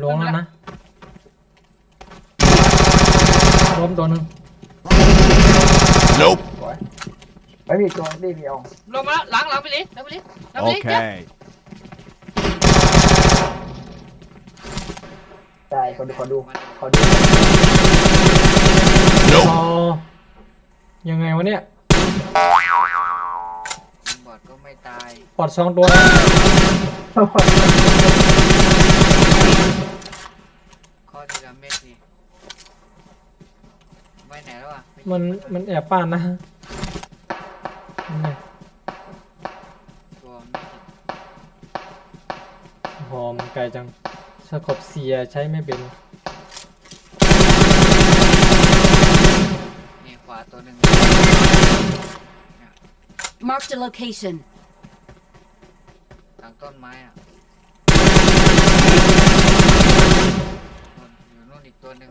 ลงแล้วนะล้มตัวหนึ่ง Nope. สวยไม่มีตัวนี่พี่เอา ลงมาแล้วหลังไปเลยหลังไปเลยหลังไปเลยเจ็บ Okay. ได้ขอดู Nope. รอยังไงวะเนี่ย บอดก็ไม่ตาย ปอด2 ตัวนะ ข้อทีละเม็ดนี่ไปไหนแล้วอ่ะ มันแอบป้านนะนี่ ตัวไม่ติด หอมไกลจังสกอบเสียใช้ไม่เป็น นี่ขวาตัวหนึ่ง Marked a location. หลังต้นไม้อ่ะอยู่นู่นอีกตัวหนึ่ง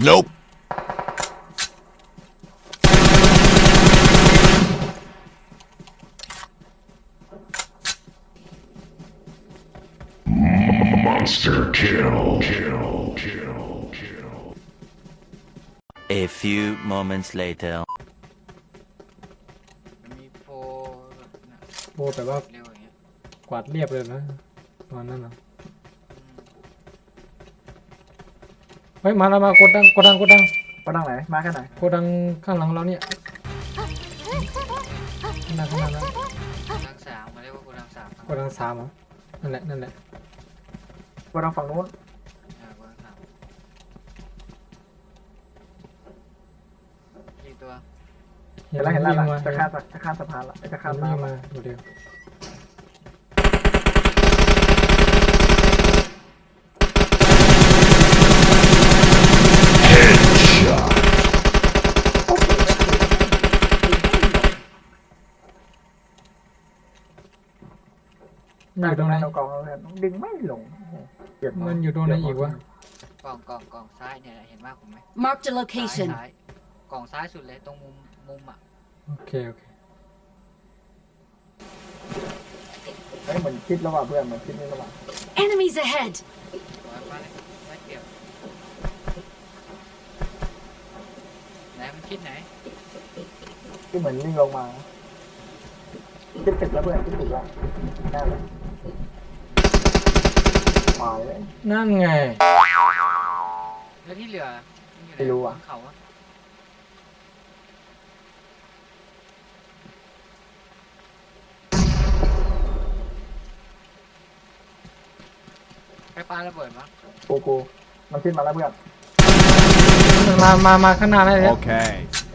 Nope. Monster kill. A few moments later. มันมีโพนะ โบแต่ว่า เร็วอย่างเงี้ย กวาดเรียบเลยนะตอนนั้นนะเฮ้ยมาแล้วมากดดัง ก็ดังไหนมาแค่ไหน โกดังข้างหลังเราเนี่ยข้างหน้าแล้ว ดังสามมาเรียกว่ากูดังสาม โกดัง3เหรอนั่นแหละ ก็ดังฝั่งนู้น กูดังสามกี่ตัว เห็นแล้ว วิ่งมา จะข้ามสะพานละจะข้าม วิ่ง น้ำ มา ละ ดูเดียว อยู่ตรงไหน เอากองเลยดึงไม่ลงเจ็บ มันอยู่ตรงไหนอีกวะ กล่องซ้ายเนี่ยเห็นมากผมไหม Marked a ซ้าย location. กล่องซ้ายสุดเลยตรงมุมอ่ะ โอเค เฮ้ยเหมือนคิดแล้วว่ะเพื่อนเหมือนคิดนี่แล้วว่ะ Enemies ahead. สวยมากเลยไม่เปรียบไหนมันคิดไหน ที่เหมือนวิ่งลงมาคิดตึกแล้วเพื่อนคิดตึกแล้วได้เลยมาเลย นั่นไง แล้วที่เหลือมันอยู่ไหน ไม่รู้อะ บนเขาอะใครปาระเบิดมั้ง กูมันคิดมาแล้วเพื่อน มาข้างหน้าได้แล้ว Okay.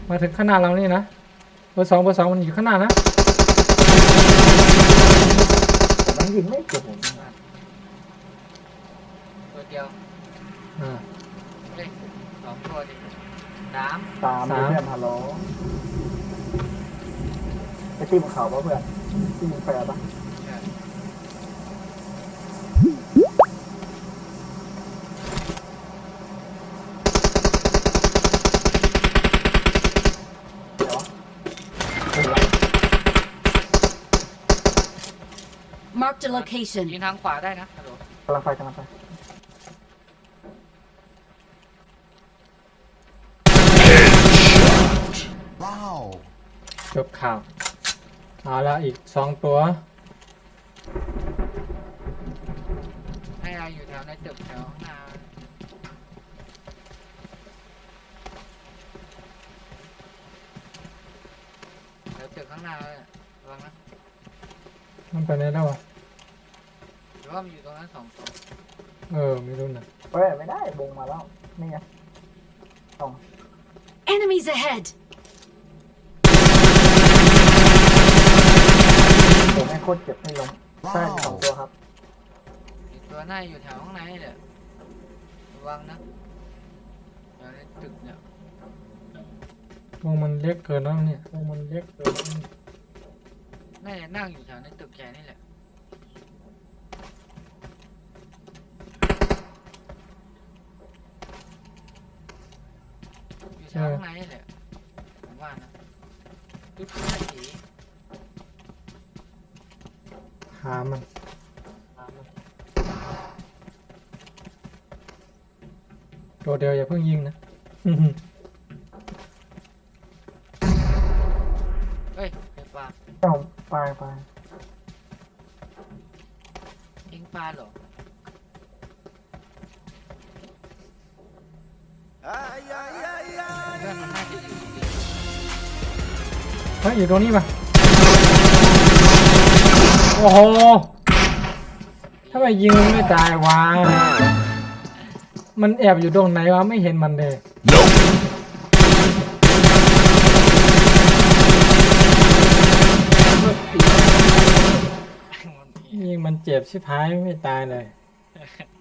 มาถึงข้างหน้าเรานี่นะเบอร์ 2มันอยู่ข้างหน้านะ แต่มันยิงไม่เจ็บผม ตัวเดียว อ่า เฮ้ยสองตัวดิสาม ตามเพื่อนฮัลโหลไปตีบนเขาป่ะเพื่อนตีบนแฟร์ป่ะ ใช่ เดี๋ยววะเฮ้ย Marked a location. ยิงทางขวาได้นะฮัลโหล กำลังไป Wow. จบข่าวเอาละอีก2 ตัว ให้อาอยู่แถวในตึกแถวข้างหน้าแถวตึกข้างหน้าเลยระวังนะ มันไปไหนแล้ววะ หรือว่ามันอยู่ตรงนั้นสองตัว ไม่รู้นะ เฮ้ยไม่ได้วงมาแล้วนี่ไง Enemies ahead. ผมไม่โคตรเจ็บไม่ลงใช่2 ตัวครับ อีกตัวหน้าอยู่แถวข้างในเนี่ยระวังนะแถวในตึกเนี่ยว งมันเล็กเกินแล้วเนี่ย วงมันเล็กเกิน น่าจะนั่งอยู่แถวในตึกใหญ่นี่แหละอยู่แถวข้างในนี่แหละผมว่านะตึกหน้าสี หามัน ตัวเดียวอย่าเพิ่งยิงนะ เฮ้ยเดี๋ยวปลา เอาไป ยิงปลาเหรอเพื่อนมันน่าจะอยู่ดี เฮ้ยอยู่ตรงนี้ป่ะโอ้โหทำไมยิงมันไม่ตายวะมันแอบอยู่ตรงไหนวะไม่เห็นมันเลย Nope. มัน ยิงมันเจ็บชิบหายไม่ตายเลย เ